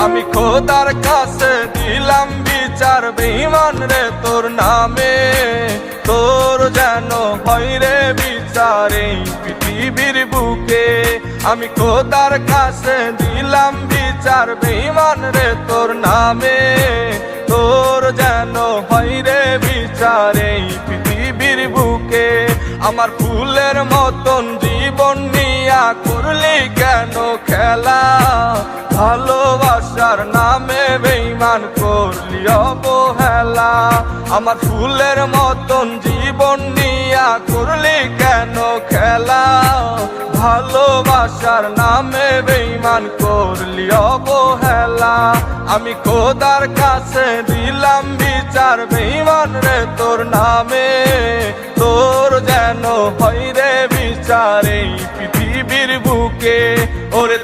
আমি খোদার কাছে দিলাম বিচার বেঈমান রে তোর নামে, তোর যেন হয় রে বিচার এই পৃথিবীর বুকে। আমি খোদার কাছে দিলাম বিচার বেঈমান রে তোর নামে, তোর যেন হয় রে বিচার এই পৃথিবীর বুকে। আমার ফুলের মতন জীবন নিয়া করলি কেন খেলা, ভালোবাসার নামে বেঈমান করলি অবহেলা। আমার ফুলের মতন জীবন নিয়া করলি কেন খেলা, ভালোবাসার নামে বেঈমান করলি অবহেলা। আমি খোদার কাছে দিলাম বিচার বেঈমান রে তোর নামে, তোর যেন হয় রে বিচার এই পৃথিবীর বুকে। ওরে